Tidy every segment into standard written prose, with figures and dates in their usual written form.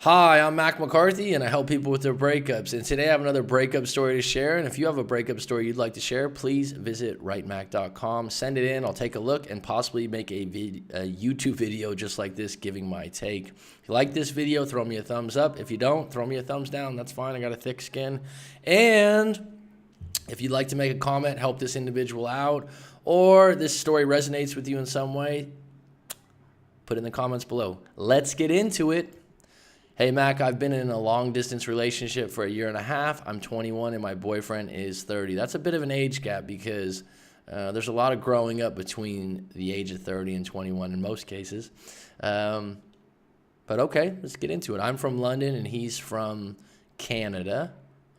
Hi, I'm Mac McCarthy, and I help people with their breakups. And today I have another breakup story to share. And if you have a breakup story you'd like to share, please visit writemac.com. Send it in. I'll take a look and possibly make a YouTube video just like this, giving my take. If you like this video, throw me a thumbs up. If you don't, throw me a thumbs down. That's fine. I got a thick skin. And if you'd like to make a comment, help this individual out, or this story resonates with you in some way, put it in the comments below. Let's get into it. Hey, Mac, I've been in a long-distance relationship for 1.5 years. I'm 21 and my boyfriend is 30. That's a bit of an age gap because there's a lot of growing up between the age of 30 and 21 in most cases. But okay, let's get into it. I'm from London and he's from Canada.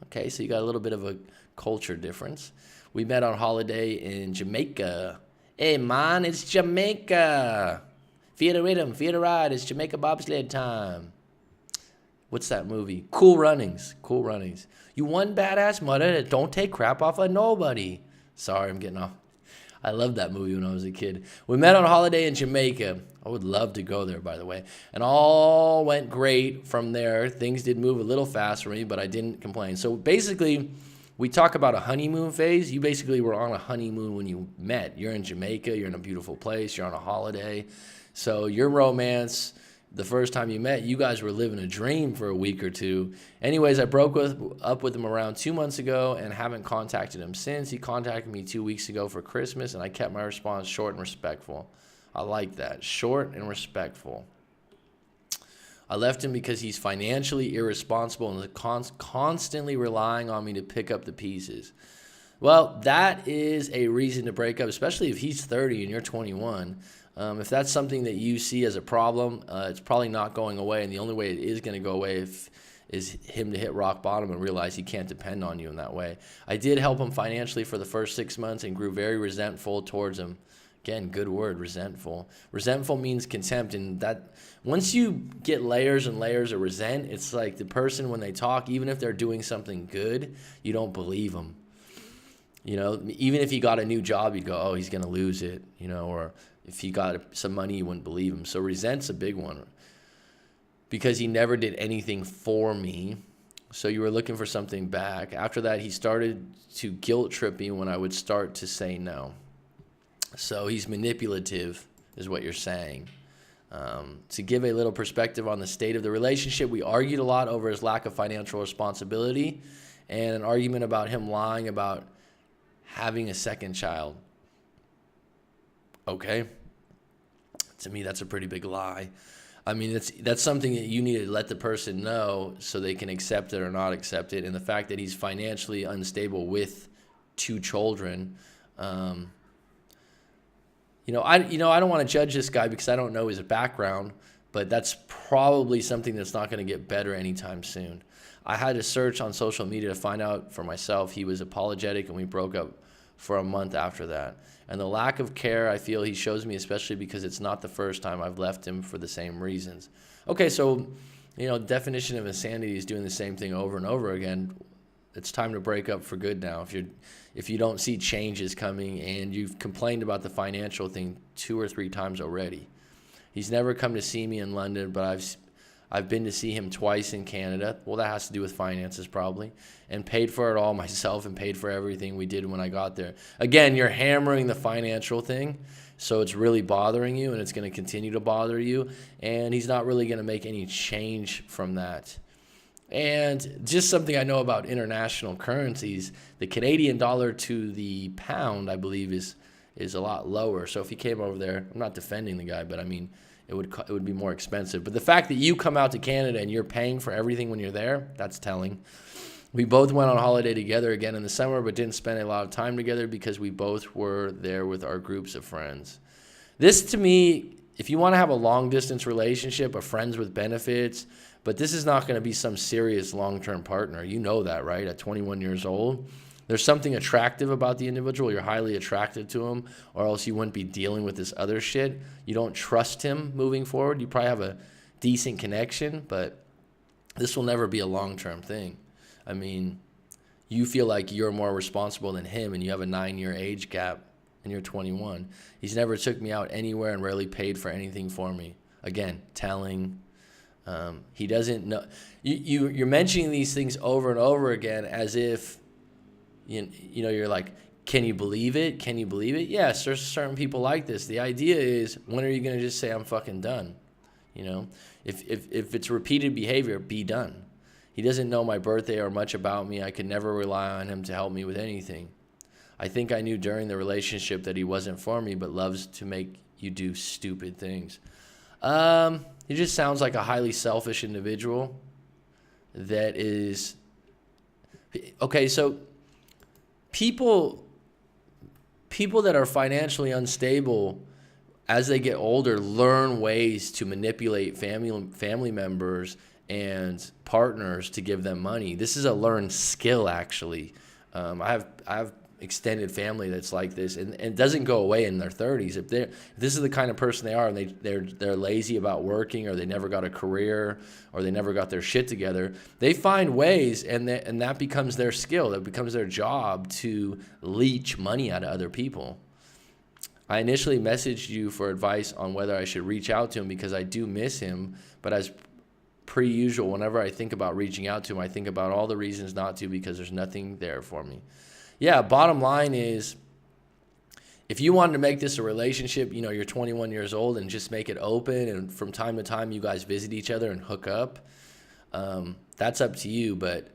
Okay, so you got a little bit of a culture difference. We met on holiday in Jamaica. Hey, man, it's Jamaica. Feel the rhythm, feel the ride. It's Jamaica bobsled time. What's that movie? Cool Runnings. Cool Runnings. You one badass mother that don't take crap off of nobody. Sorry, I'm getting off. I loved that movie when I was a kid. We met on holiday in Jamaica. I would love to go there, by the way. And all went great from there. Things did move a little fast for me, but I didn't complain. So basically, we talk about a honeymoon phase. You basically were on a honeymoon when you met. You're in Jamaica. You're in a beautiful place. You're on a holiday. So your romance, the first time you met, you guys were living a dream for a week or two. Anyways, I broke up with him around 2 months ago and haven't contacted him since. He contacted me 2 weeks ago for Christmas, and I kept my response short and respectful. I like that. Short and respectful. I left him because he's financially irresponsible and is constantly relying on me to pick up the pieces. Well, that is a reason to break up, especially if he's 30 and you're 21. If that's something that you see as a problem, it's probably not going away, and the only way it is going to go away is him to hit rock bottom and realize he can't depend on you in that way. I did help him financially for the first 6 months and grew very resentful towards him. Again, good word, resentful. Resentful means contempt, and that once you get layers and layers of resent, it's like the person when they talk, even if they're doing something good, you don't believe them. You know, even if he got a new job, you'd go, oh, he's going to lose it, you know, or if he got some money, you wouldn't believe him. So resent's a big one because he never did anything for me. So you were looking for something back. After that, he started to guilt trip me when I would start to say no. So he's manipulative is what you're saying. To give a little perspective on the state of the relationship, we argued a lot over his lack of financial responsibility and an argument about him lying about having a second child. Okay. To me, that's a pretty big lie. I mean, that's something that you need to let the person know so they can accept it or not accept it. And the fact that he's financially unstable with 2 children, I don't want to judge this guy because I don't know his background, but that's probably something that's not going to get better anytime soon. I had to search on social media to find out for myself. He was apologetic, and we broke up for a month after that. And the lack of care I feel he shows me, especially because it's not the first time I've left him for the same reasons. Okay, so, definition of insanity is doing the same thing over and over again. It's time to break up for good now. If you don't see changes coming and you've complained about the financial thing 2 or 3 times already. He's never come to see me in London, but I've been to see him twice in Canada. Well, that has to do with finances probably. And paid for it all myself and paid for everything we did when I got there. Again, you're hammering the financial thing, so it's really bothering you and it's going to continue to bother you. And he's not really going to make any change from that. And just something I know about international currencies, the Canadian dollar to the pound, I believe, is a lot lower. So if he came over there, I'm not defending the guy, but I mean, it would be more expensive. But the fact that you come out to Canada and you're paying for everything when you're there, that's telling. We both went on holiday together again in the summer, but didn't spend a lot of time together because we both were there with our groups of friends. This, to me, if you want to have a long-distance relationship, a friends with benefits, but this is not going to be some serious long-term partner. You know that, right? At 21 years old, there's something attractive about the individual. You're highly attracted to him, or else you wouldn't be dealing with this other shit. You don't trust him moving forward. You probably have a decent connection, but this will never be a long-term thing. I mean, you feel like you're more responsible than him, and you have a 9-year age gap, and you're 21. He's never took me out anywhere and rarely paid for anything for me. Again, telling. He doesn't know. You're mentioning these things over and over again as if, you're like, can you believe it? Can you believe it? Yes, there's certain people like this. The idea is, when are you going to just say, I'm fucking done? If it's repeated behavior, be done. He doesn't know my birthday or much about me. I could never rely on him to help me with anything. I think I knew during the relationship that he wasn't for me, but loves to make you do stupid things. He just sounds like a highly selfish individual that is... Okay, so people that are financially unstable, as they get older, learn ways to manipulate family members and partners to give them money. This is a learned skill, actually. I have extended family that's like this, and it doesn't go away in their 30s. If this is the kind of person they are, and they're lazy about working, or they never got a career, or they never got their shit together, they find ways, and that becomes their skill. That becomes their job, to leech money out of other people. I initially messaged you for advice on whether I should reach out to him because I do miss him, but as per usual, whenever I think about reaching out to him, I think about all the reasons not to because there's nothing there for me. Yeah, bottom line is, if you wanted to make this a relationship, you're 21 years old, and just make it open, and from time to time you guys visit each other and hook up, that's up to you. But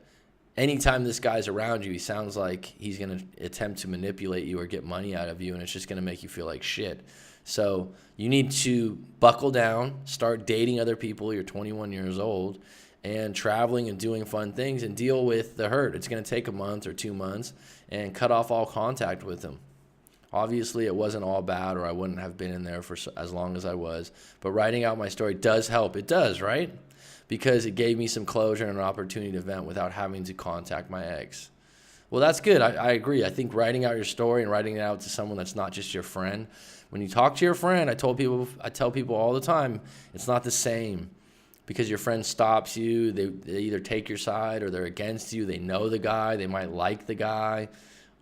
anytime this guy's around you, he sounds like he's going to attempt to manipulate you or get money out of you, and it's just going to make you feel like shit. So you need to buckle down, start dating other people. You're 21 years old, and traveling and doing fun things, and deal with the hurt. It's going to take a month or 2 months, and cut off all contact with him. Obviously, it wasn't all bad, or I wouldn't have been in there for as long as I was. But writing out my story does help. It does, right? Because it gave me some closure and an opportunity to vent without having to contact my ex. Well, that's good. I agree. I think writing out your story and writing it out to someone that's not just your friend. When you talk to your friend, I tell people all the time, it's not the same. Because your friend stops you, they either take your side or they're against you. They know the guy, they might like the guy.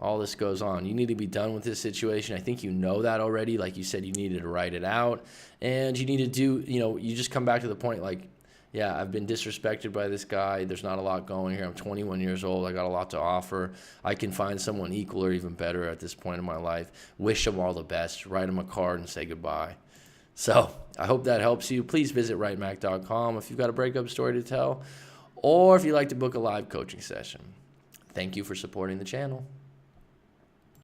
All this goes on. You need to be done with this situation. I think you know that already. Like you said, you needed to write it out. And you need to do, you just come back to the point like, yeah, I've been disrespected by this guy. There's not a lot going here. I'm 21 years old. I got a lot to offer. I can find someone equal or even better at this point in my life. Wish them all the best. Write them a card and say goodbye. So I hope that helps you. Please visit writemac.com if you've got a breakup story to tell, or if you'd like to book a live coaching session. Thank you for supporting the channel.